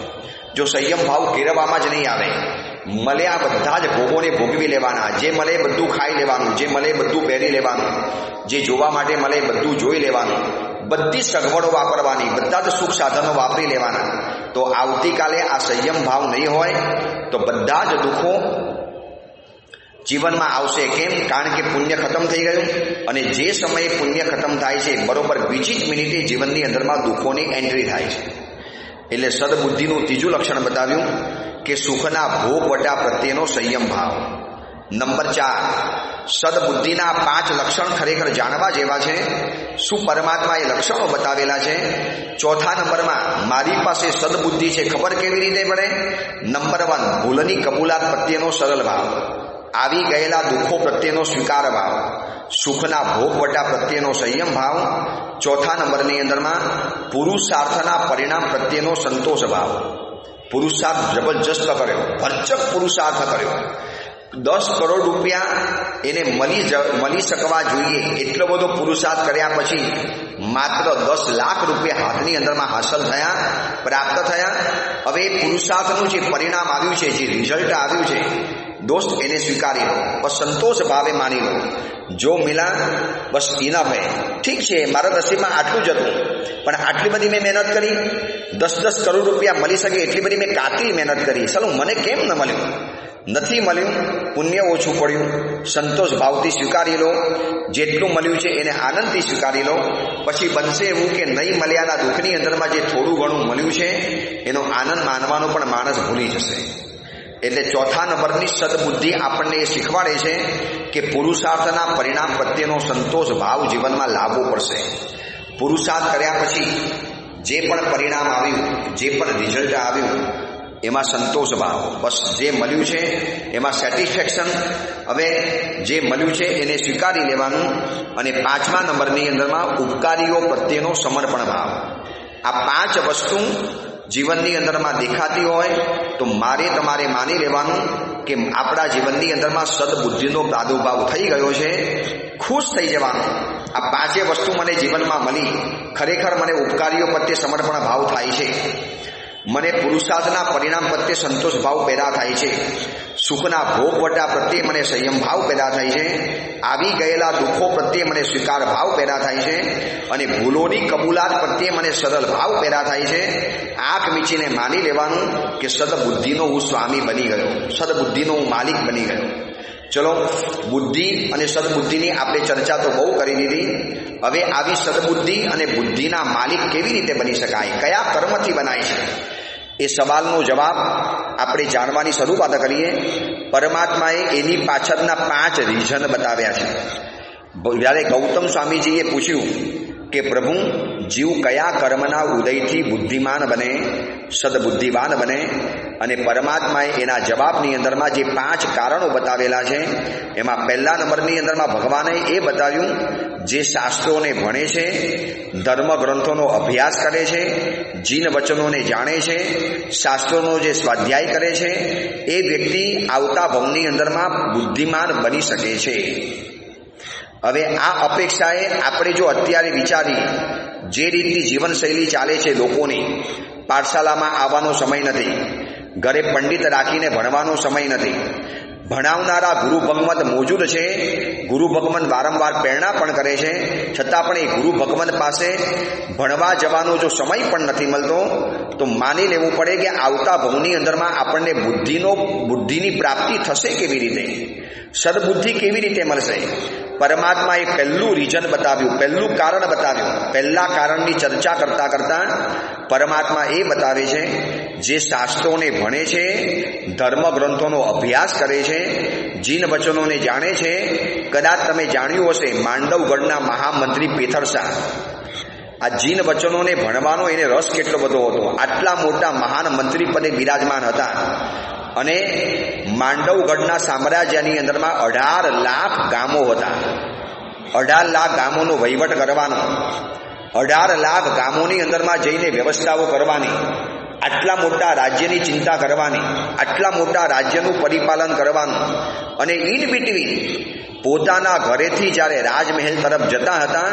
જો સંયમ ભાવ કેળવવામાં જ નહીં આવે, મળે આ બધા જ ભોગોને ભોગવી લેવાના, જે મળે બધું ખાઈ લેવાનું, જે મળે બધું પહેરી લેવાનું, જે જોવા માટે મળે બધું જોઈ લેવાનું, બધી સગવડો વાપરવાની, બધા જ સુખ સાધનો વાપરી લેવાના, તો આવતીકાલે આ સંયમ ભાવ નહીં હોય તો બધા જ દુઃખો જીવનમાં આવશે. કેમ? કારણ કે પુણ્ય ખતમ થઈ ગયું, અને જે સમયે પુણ્ય ખતમ થાય છે બરોબર બીજી જ મિનિટે જીવનની અંદરમાં દુઃખોની એન્ટ્રી થાય છે. એટલે સદબુદ્ધિનું ત્રીજું લક્ષણ બતાવ્યું કે સુખના ભોગ વટા પ્રત્યેનો સંયમ ભાવ. નંબર 4, સદબુદ્ધિના 5 લક્ષણ ખરેખર જાણવા જેવા છે. શું પરમાત્માએ લક્ષણો બતાવેલા છે? ચોથા નંબરમાં મારી પાસે સદબુદ્ધિ છે ખબર કેવી રીતે પડે? નંબર 1, ભૂલની કબૂલાત પ્રત્યેનો સરળ ભાવ, આવી ગયેલા દુઃખો પ્રત્યેનો સ્વીકાર ભાવ, સુખના ભોગ વટા પ્રત્યેનો સંયમ ભાવ. ચોથા નંબરની અંદરમાં પુરુષાર્થના પરિણામ પ્રત્યેનો સંતોષ ભાવ. પુરુષાર્થ જબરજસ્ત કર્યો, ભરચક પુરુષાર્થ કર્યો, 10 કરોડ રૂપિયા એને મળી શકવા જોઈએ એટલો બધો પુરુષાર્થ કર્યા પછી માત્ર 10 લાખ રૂપિયા હાથની અંદરમાં હાંસલ થયા, પ્રાપ્ત થયા. હવે પુરુષાર્થનું જે પરિણામ આવ્યું છે, જે રિઝલ્ટ આવ્યું છે, દોસ્ત એને સ્વીકારી લો, બસ સંતોષ ભાવે માની લો. જો મિલા બસ ઇનફ હે, ઠીક છે, મારા નસીબમાં આટલું જ હતું, પણ આટલી બધી મેં મહેનત કરી, 10-10 કરોડ રૂપિયા મળી શકે એટલી બધી મેં કાતિલ મહેનત કરી, ચાલો મને કેમ ન મળ્યું? નથી મળ્યું, પુણ્ય ઓછું પડ્યું, સંતોષ ભાવથી સ્વીકારી લો. જેટલું મળ્યું છે એને આનંદથી સ્વીકારી લો. પછી બનશે એવું કે નહીં મળ્યાના દુઃખની અંદરમાં જે થોડું ઘણું મળ્યું છે એનો આનંદ માનવાનો પણ માણસ ભૂલી જશે. એટલે ચોથા નંબરની સદબુદ્ધિ આપણને એ શીખવાડે છે કે પુરુષાર્થના પરિણામ પ્રત્યેનો સંતોષ ભાવ જીવનમાં લાવવો પડશે. પુરુષાર્થ કર્યા પછી જે પણ પરિણામ આવ્યું, જે પણ રિઝલ્ટ આવ્યું, એમાં સંતોષ ભાવ, બસ જે મળ્યું છે એમાં સેટિસ્ફેક્શન. હવે જે મળ્યું છે એને સ્વીકારી લેવાનું. અને 5મા નંબરની અંદરમાં ઉપકારીઓ પ્રત્યેનો સમર્પણ ભાવ. આ 5 વસ્તુ જીવનની અંદરમાં દેખાતી હોય તો મારે તમારે માની લેવાનું કે આપણા જીવનની અંદરમાં સદબુદ્ધિનો પ્રાદુર્ભાવ થઈ ગયો છે. ખુશ થઈ જવાનું, આ 5 વસ્તુ મને જીવનમાં મળી, ખરેખર મને ઉપકારીઓ પ્રત્યે સમર્પણ ભાવ થાય છે, મને પુરુષાર્થના પરિણામ પ્રત્યે સંતોષ ભાવ પેદા થાય છે, સુખના ભોગ વટા પ્રત્યે મને સંયમ ભાવ પેદા થાય છે, આવી ગયેલા દુઃખો પ્રત્યે મને સ્વીકાર ભાવ પેદા થાય છે, અને ભૂલોની કબૂલાત પ્રત્યે મને સરળ ભાવ પેદા થાય છે. આંખ મીચીને માની લેવાનું કે સદબુદ્ધિનો હું સ્વામી બની ગયો, સદબુદ્ધિનો હું માલિક બની ગયો. ચલો, બુદ્ધિ અને સદબુદ્ધિની આપણે ચર્ચા તો બહુ કરી દીધી. હવે આવી સદબુદ્ધિ અને બુદ્ધિના માલિક કેવી રીતે બની શકાય, કયા કર્મથી બનાય છે? એ સવાલનો જવાબ આપણે જાણવાની શરૂઆત કરીએ. પરમાત્માએ એની પાછળના 5 રીઝન બતાવ્યા છે. જ્યારે ગૌતમ સ્વામીજીએ પૂછ્યું કે પ્રભુ, જીવ કયા કર્મના ઉદયથી બુદ્ધિમાન બને, સદબુદ્ધિવાન બને, અને પરમાત્માએ એના જવાબની અંદરમાં જે 5 કારણો બતાવેલા છે એમાં પહેલા નંબરની અંદરમાં ભગવાને એ બતાવ્યું, જે શાસ્ત્રોને ભણે છે, ધર્મ ગ્રંથોનો અભ્યાસ કરે છે, જીન વચનોને જાણે છે, શાસ્ત્રોનો જે સ્વાધ્યાય કરે છે, એ વ્યક્તિ આવતા ભવની અંદરમાં બુદ્ધિમાન બની શકે છે. હવે આ અપેક્ષાએ આપણે જો અત્યારે વિચારીએ, જે રીતની જીવનશૈલી ચાલે છે લોકોની, પાઠશાલામાં આવવાનો સમય નથી, ઘરે પંડિત રાખીને ભણવાનો સમય નથી, ભણાવનારા ગુરુ ભગવંત મોજૂદ છે, ગુરુ ભગવંત વારંવાર પ્રેરણા પણ કરે છે, છતાં પણ એ ગુરુ ભગવંત પાસે ભણવા જવાનો જો સમય પણ નથી મળતો, તો માની લેવું પડે કે આવતા ભવની અંદરમાં આપણને બુદ્ધિની પ્રાપ્તિ થશે કેવી રીતે, સદબુદ્ધિ કેવી રીતે મળશે. પરમાત્માએ પહેલું રીઝન બતાવ્યું, પહેલું કારણ બતાવ્યું. પહેલા કારણની ચર્ચા કરતા કરતા પરમાત્મા એ બતાવે છે, જે શાસ્ત્રોને ભણે છે, ધર્મ ગ્રંથોનો અભ્યાસ કરે છે, જીન વચનોને જાણે છે. કદાચ તમે જાણ્યું હશે, માંડવગઢના મહામંત્રી પેથરસા, આ જીન વચનોને ભણવાનો એને રસ કેટલો બધો હતો. આટલા મોટા મહાન મંત્રી પદે બિરાજમાન હતા અને માંડવગઢના સામ્રાજ્યની અંદરમાં 18 લાખ ગામો હતા. 18 લાખ ગામોનો વહીવટ કરવાનો, 18 લાખ ગામોની અંદરમાં જઈને વ્યવસ્થાઓ કરવાની, આટલા મોટા રાજ્યની ચિંતા કરવાની, આટલા મોટા રાજ્યનું પરિપાલન કરવાનું, અને ઇન બિટવીન પોતાના ઘરેથી જ્યારે રાજમહેલ તરફ જતા હતા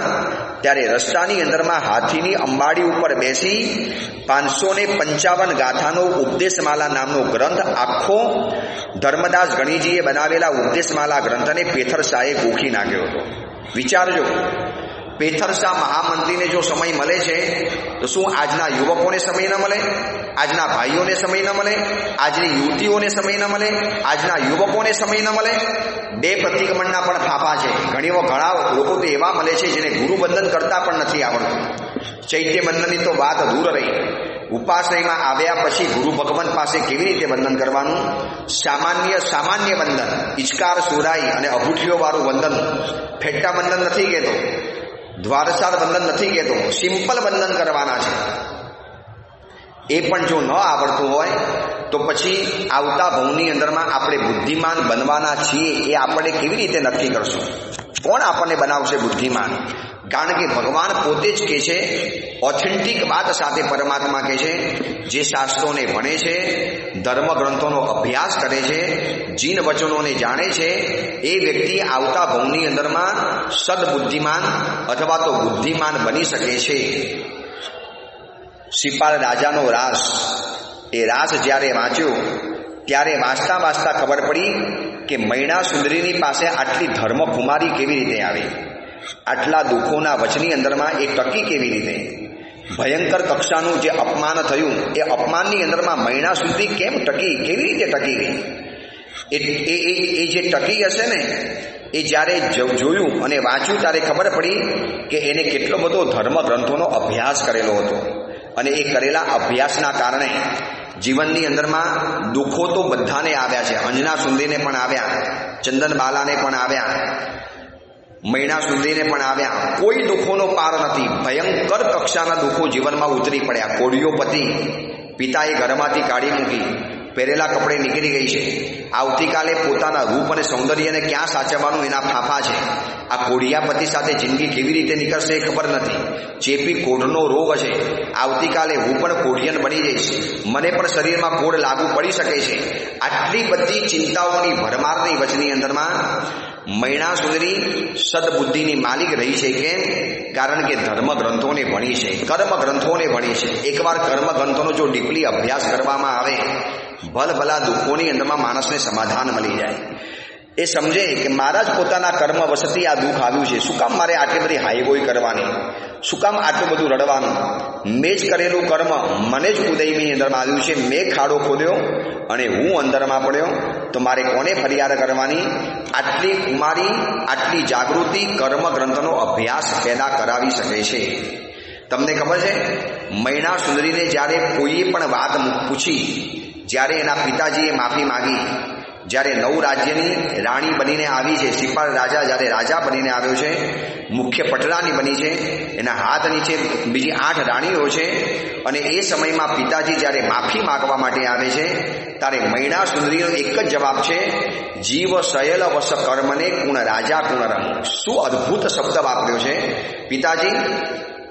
ત્યારે રસ્તાની અંદરમાં હાથીની અંબાડી ઉપર બેસી 555 ગાથાનો ઉપદેશમાલા નામનો ગ્રંથ, આખો ધર્મદાસ ગણીજીએ બનાવેલા ઉપદેશમાલા ગ્રંથને પેથરસાએ ગોખી નાખ્યો હતો. વિચારજો, પેથરસા મહામંત્રીને જો સમય મળે છે તો શું આજના યુવકોને સમય ન મળે, આજના ભાઈઓને સમય ન મળે, આજની યુવતીઓને સમય ન મળે, આજના યુવકોને સમય ન મળે? 2 પ્રતિક્રમણના પણ ફાફા છે. ઘણા લોકો તો એવા મળે છે જેને ગુરુબંધન કરતા પણ નથી આવડતું. ચૈત્ય બંધનની તો વાત દૂર રહી, ઉપાશ્રયમાં આવ્યા પછી ગુરુ ભગવંત પાસે કેવી રીતે બંધન કરવાનું? સામાન્ય બંધન, ઇચકાર સુરાઈ અને અભૂઠીઓ વાળું બંધન, ફેટ્ટા બંધન નથી કહેતો, દ્વારસાર બંધન નથી કહેતો, સિમ્પલ બંધન કરવાના છે. એ પણ જો ન આવડતું હોય તો પછી આવતા ભવની અંદરમાં આપણે બુદ્ધિમાન બનવાના છીએ એ આપણે કેવી રીતે નક્કી કરશું? કોણ આપણને બનાવશે બુદ્ધિમાન? કારણ કે ભગવાન પોતે જ કહે છે, ઓથેન્ટિક વાત સાથે પરમાત્મા કહે છે, જે શાસ્ત્રોને ભણે છે, ધર્મ ગ્રંથોનો અભ્યાસ કરે છે, જીન વચનોને જાણે છે, એ વ્યક્તિ આવતા ભવની અંદરમાં સદબુદ્ધિમાન અથવા તો બુદ્ધિમાન બની શકે છે. શિપાળ રાજાનો રાસ, એ રાસ જ્યારે વાંચ્યો ત્યારે વાંચતા વાંચતા ખબર પડી કે મૈણા સુંદરીની પાસે આટલી ધર્મકુમારી કેવી રીતે આવી, આટલા દુઃખોના વચની અંદરમાં એ ટકી કેવી રીતે? ભયંકર કક્ષાનું જે અપમાન થયું, એ અપમાનની અંદરમાં મૈણા સુંદરી કેમ ટકી, કેવી રીતે ટકી ગઈ? એ જે ટકી હશે ને, એ જ્યારે જોયું અને વાંચ્યું ત્યારે ખબર પડી કે એને કેટલો બધો ધર્મ ગ્રંથોનો અભ્યાસ કરેલો હતો. અને એ કરેલા અભ્યાસના કારણે જીવનની અંદરમાં દુઃખો તો બધાને આવ્યા છે. અંજના સુંદરીને પણ આવ્યા, ચંદનબાલાને પણ આવ્યા, મૈણા સુંદરીને પણ આવ્યા. કોઈ દુઃખોનો પાર નથી. ભયંકર કક્ષાના દુઃખો જીવનમાં ઉતરી પડ્યા. કોળીઓ પતિ, પિતાએ ઘરમાંથી કાઢી મૂકી, પહેરેલા કપડે નીકળી ગઈ છે. આવતીકાલે પોતાના રૂપ અને સૌંદર્યને ક્યાં સાચવવાનું એના ફાફા છે. આ કોડિયાપતિ સાથે જિંદગી કેવી રીતે નીકળશે એ ખબર નથી. ચેપી કોઢનો રોગ છે. આવતીકાલે હું પણ કોઢિયન બની જઈશ, મને પણ શરીરમાં કોઢ લાગુ પડી શકે છે. આટલી બધી ચિંતાઓની ભરમારની વચની અંદરમાં મૈણા સુંદરી સદબુદ્ધિની માલિક રહી છે. કેમ? કારણ કે ધર્મ ગ્રંથોને ભણી છે, કર્મ ગ્રંથોને ભણી છે. એકવાર કર્મ ગ્રંથોનો જો ડીપલી અભ્યાસ કરવામાં આવે, ભલભલા દુઃખોની અંદરમાં માણસને સમાધાન મળી જાય. એ સમજે કે મારા જ પોતાના કર્મ વશથી આ દુઃખ આવ્યું છે, શું કામ મારે આટલી બધી હાઈગોઈ કરવાની, શું કામ આટલું બધું રડવાનું? મેં જ કરેલું કર્મ મને જ ઉદયની અંદરમાં આવ્યું છે. મેં ખાડો ખોદ્યો અને હું અંદરમાં પડ્યો, તો મારે કોને ફરિયાદ કરવાની? આટલી કુમારી, આટલી જાગૃતિ કર્મ ગ્રંથનો અભ્યાસ પેદા કરાવી શકે છે. તમને ખબર છે, મૈણા સુંદરીને જ્યારે કોઈએ પણ વાત પૂછી, જ્યારે એના પિતાજીએ માફી માગી, જ્યારે 9 રાજ્યની રાણી બનીને આવી છે, શિપાળ રાજા જ્યારે રાજા બનીને આવ્યો છે, મુખ્ય પટરાની બની છે, એના હાથ નીચે બીજી 8 રાણીઓ છે, અને એ સમયમાં પિતાજી જ્યારે માફી માગવા માટે આવે છે ત્યારે મૈણા સુંદરીનો એક જ જવાબ છે, જીવ શયલ વસ કર્મને કુણ રાજા કુણ રંગ. શું અદ્ભુત શબ્દ વાપર્યો છે. પિતાજી,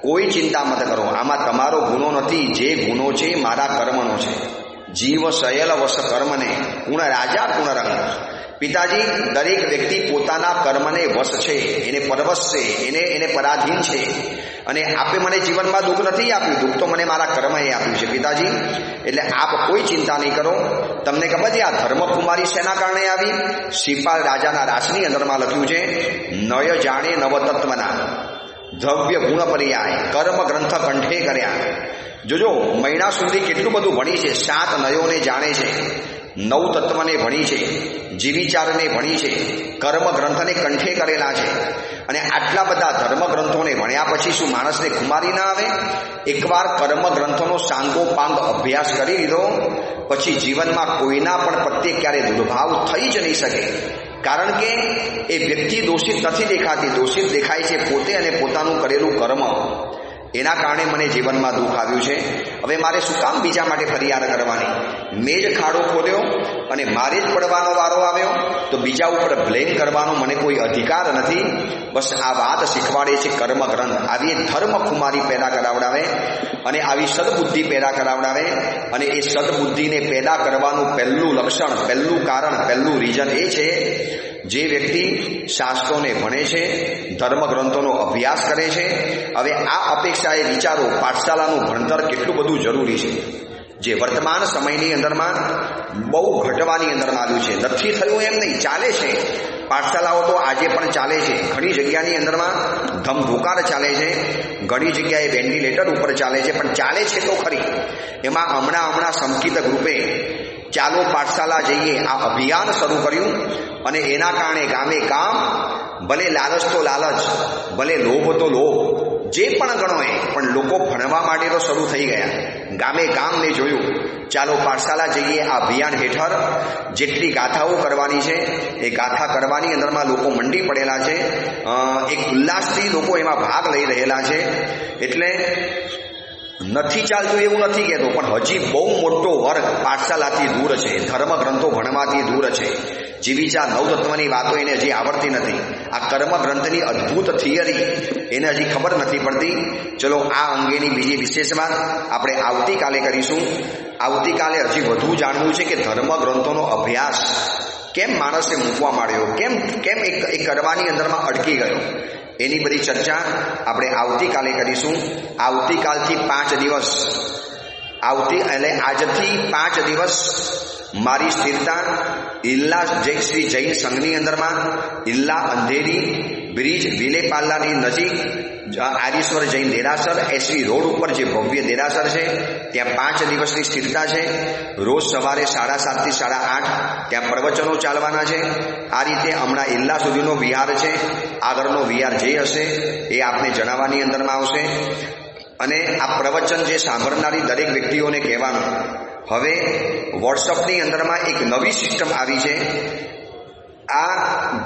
કોઈ ચિંતા મત કરો, આમાં તમારો ગુનો નથી, જે ગુનો છે મારા કર્મનો છે. જીવ શયલ વસ કર્મને કુણ રાજા કુણ રંગ. પિતાજી, દરેક વ્યક્તિ પોતાના કર્મને વશ છે, એને પરવશ છે, એને પરાધીન છે, અને આપે મને જીવનમાં દુઃખ નથી આપ્યું, દુઃખ તો મને મારા કર્મએ આપ્યું છે પિતાજી. એટલે આપ કોઈ ચિંતા નહીં કરો. તમને ખબર છે આ ધર્મકુમારી શેના કારણે આવી? શિપાળ રાજાના રાસની અંદરમાં લખ્યું છે, નય જાણે નવતત્વના દ્રવ્ય ગુણ પર્યાય કર્મ ગ્રંથ કંઠે કર્યા. જોજો, મૈણા સુંદરી કેટલું બધું ભણી છે, 7 નયોને જાણે છે, 9 તત્વને ભણી છે, જીવિચારને ભણી છે, કર્મ ગ્રંથને કંઠે કરેલા છે. અને આટલા બધા ધર્મ ગ્રંથોને ભણ્યા પછી શું માણસને ખુમારી ના આવે? એકવાર કર્મ ગ્રંથોનો સાંગોપાંગ અભ્યાસ કરી લીધો પછી જીવનમાં કોઈના પણ પ્રત્યે ક્યારે દુર્ભાવ થઈ જ નહીં શકે. કારણ કે એ વ્યક્તિ દોષિત નથી દેખાતી, દોષિત દેખાય છે પોતે અને પોતાનું કરેલું કર્મ. એના કારણે મને જીવનમાં દુઃખ આવ્યું છે. હવે મારે શું કામ બીજા માટે ફરિયાદ કરવાની? મેં જ ખાડો ખોદ્યો અને મારે જ પડવાનો વારો આવ્યો, તો બીજા ઉપર બ્લેમ કરવાનો મને કોઈ અધિકાર નથી. બસ આ વાત શીખવાડે છે કર્મ ગ્રંથ. આવી ધર્મ કુમારી પેદા કરાવડાવે અને આવી સદબુદ્ધિ પેદા કરાવડાવે. અને એ સદબુદ્ધિને પેદા કરવાનું પહેલું લક્ષણ, પહેલું કારણ, પહેલું રીઝન એ છે, જે વ્યક્તિ શાસ્ત્રોને ભણે છે, ધર્મ ગ્રંથોનો અભ્યાસ કરે છે. હવે આ અપેક્ષાએ વિચારો પાઠશાલાનું ભણતર કેટલું બધું જરૂરી છે, જે વર્તમાન સમયની અંદરમાં બહુ ઘટવાની અંદરમાં આવ્યું છે. નથી થયું એમ નહીં, ચાલે છે. પાઠશાલાઓ તો આજે પણ ચાલે છે. ઘણી જગ્યાની અંદરમાં ધમધોકાર ચાલે છે, ઘણી જગ્યાએ વેન્ટિલેટર ઉપર ચાલે છે, પણ ચાલે છે તો ખરી. એમાં હમણાં સમકિત ગ્રુપે ચાલો પાઠશાલા જઈએ આ અભિયાન શરૂ કર્યું, અને એના કારણે ગામે ગામ, ભલે લાલચ તો લાલચ, ભલે લોભ તો લોભ, જે પણ ગણો એ, પણ લોકો ભણવા માટે તો શરૂ થઈ ગયા. ગામે ગામ મેં જોયું. ચાલો પાઠશાલા જઈએ આ અભિયાન હેઠળ જેટલી ગાથાઓ કરવાની છે એ ગાથા કરવાની અંદરમાં લોકો મંડી પડેલા છે. એક ઉલ્લાસથી લોકો એમાં ભાગ લઈ રહેલા છે. એટલે નથી ચાલતું એવું નથી કહેતો, પણ હજી બહુ મોટો વર્ગ પાઠશાલાથી દૂર છે, ધર્મ ગ્રંથો ભણવાથી દૂર છે. જીવિચા 9 તત્વની વાતો એને હજી આવડતી નથી. આ કર્મ ગ્રંથની અદ્ભુત થિયરી એને હજી ખબર નથી પડતી. ચલો આ અંગેની બીજી વિશેષ વાત આપણે આવતીકાલે કરીશું. આવતીકાલે હજી વધુ જાણવું છે કે ધર્મ ગ્રંથોનો અભ્યાસ કેમ માણસે મૂકવા માંડ્યો, કેમ એ કરવાની અંદરમાં અટકી ગયો, એની બધી ચર્ચા આપણે આવતીકાલે કરીશું. આવતીકાલથી 5 દિવસ, એટલે આજથી 5 દિવસ મારી સ્થિરતા ઇલ્લા શ્રી જૈન સંઘની અંદરમાં, ઇલ્લા અંધેરી બ્રિજ વિલેપાલ્લાની નજીક આર્યેશ્વર જૈન દેરાસર એસવી રોડ ઉપર જે ભવ્ય દેરાસર છે ત્યાં 5 દિવસની સ્થિરતા છે. રોજ સવારે 7:30 થી 8:30 ત્યાં પ્રવચનો ચાલવાના છે. આ રીતે હમણાં ઇલ્લા સુધીનો વિહાર છે, આગળનો વિહાર જે હશે એ આપને જણાવવાની અંદરમાં આવશે. અને આ પ્રવચન જે સાંભળનારી દરેક વ્યક્તિઓને કહેવાનું, હવે વોટ્સઅપની અંદરમાં એક નવી સિસ્ટમ આવી છે. આ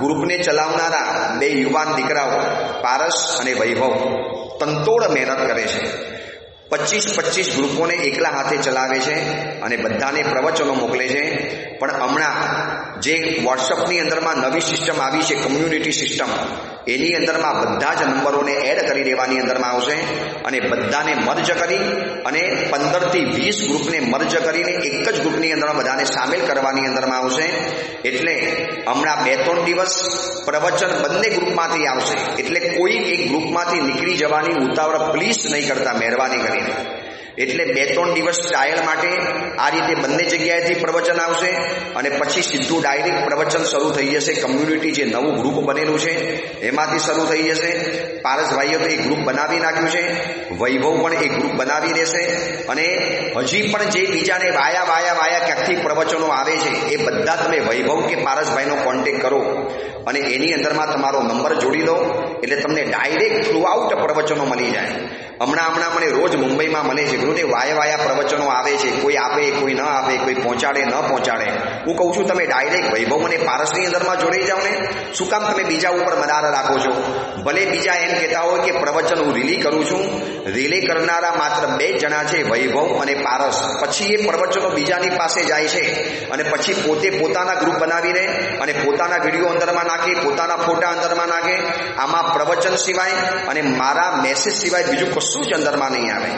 ગ્રુપને ચલાવનારા 2 યુવાન દીકરાઓ પારસ અને વૈભવ તંતોડ મહેનત કરે છે. 25 ગ્રુપોને એકલા હાથે ચલાવે છે અને બધાને પ્રવચનો મોકલે છે. પણ હમણાં જે વોટ્સઅપની અંદરમાં નવી સિસ્ટમ આવી છે, કમ્યુનિટી સિસ્ટમ, એની અંદરમાં બધા જ નંબરોને એડ કરી દેવાની અંદરમાં આવશે અને બધાને મર્જ કરી અને 15 થી 20 ગ્રુપને મર્જ કરીને એક જ ગ્રુપની અંદર બધાને સામેલ કરવાની અંદરમાં આવશે. એટલે હમણાં 2-3 દિવસ પ્રવચન બંને ગ્રુપમાંથી આવશે. એટલે કોઈ એક ગ્રુપમાંથી નીકળી જવાની ઉતાવળ પ્લીઝ નહીં કરતા, મહેરબાની કરીને. એટલે 2-3 દિવસ ટ્રાયલ માટે આ રીતે બંને જગ્યાએથી પ્રવચન આવશે અને પછી સીધું ડાયરેક્ટ પ્રવચન શરૂ થઈ જશે. કમ્યુનિટી જે નવું ગ્રુપ બનેલું છે એમાંથી શરૂ થઈ જશે. પારસભાઈએ તો એક ગ્રુપ બનાવી નાખ્યું છે, વૈભવ પણ એક ગ્રુપ બનાવી દેશે. અને હજી પણ જે બીજાને વાયા ક્યાંકથી પ્રવચનો આવે છે એ બધા તમે વૈભવ કે પારસભાઈનો કોન્ટેક્ટ કરો. અને એની અંદરમાં તમારો નંબર જોડી દો એટલે તમને ડાયરેક્ટ થ્રુઆઉટ પ્રવચનો મળી જાય. હમણાં મને રોજ મુંબઈમાં મળે છે, ગુરુદેવ વાયા પ્રવચનો આવે છે, કોઈ આપે કોઈ ન આપે, કોઈ પહોંચાડે ન પહોંચાડે. હું કહું છું તમે ડાયરેક્ટ વૈભવ અને પારસની અંદરમાં જોડાઈ જાઓ ને. શું કામ તમે બીજા ઉપર મદાર રાખો છો? ભલે બીજા એમ કહેતા હોય કે પ્રવચન હું રીલી કરું છું, રીલે કરનારા માત્ર 2 જણા છે, વૈભવ અને પારસ. પછી એ પ્રવચનો બીજાની પાસે જાય છે અને પછી પોતે પોતાના ગ્રુપ બનાવીને અને પોતાના વિડીયો અંદરમાં નાખે, પોતાના ફોટા અંદરમાં નાખે. આમાં પ્રવચન સિવાય અને મારા મેસેજ સિવાય બીજું કશું જ અંદરમાં નહીં આવે.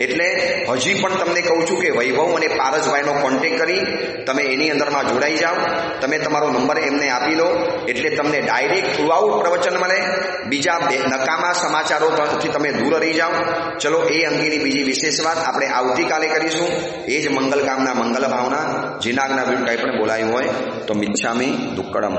એટલે હજી પણ તમને કહું છું કે વૈભવ અને પારસભાઈનો કોન્ટેક્ટ કરી તમે એની અંદરમાં જોડાઈ જાઓ. તમે તમારો નંબર એમને આપી લો એટલે તમને ડાયરેક્ટ થ્રુઆઉટ પ્રવચન મળે. બીજા નકામા સમાચારોથી તમે દૂર રહી જાઓ. ચલો, એ અંગેની બીજી વિશેષ વાત આપણે આવતીકાલે કરીશું. એ જ મંગલ કામના મંગલ ભાવના જીનાગના વિરુદ્ધ કંઈ પણ બોલાયું હોય તો મિચ્છામી દુક્કડમ.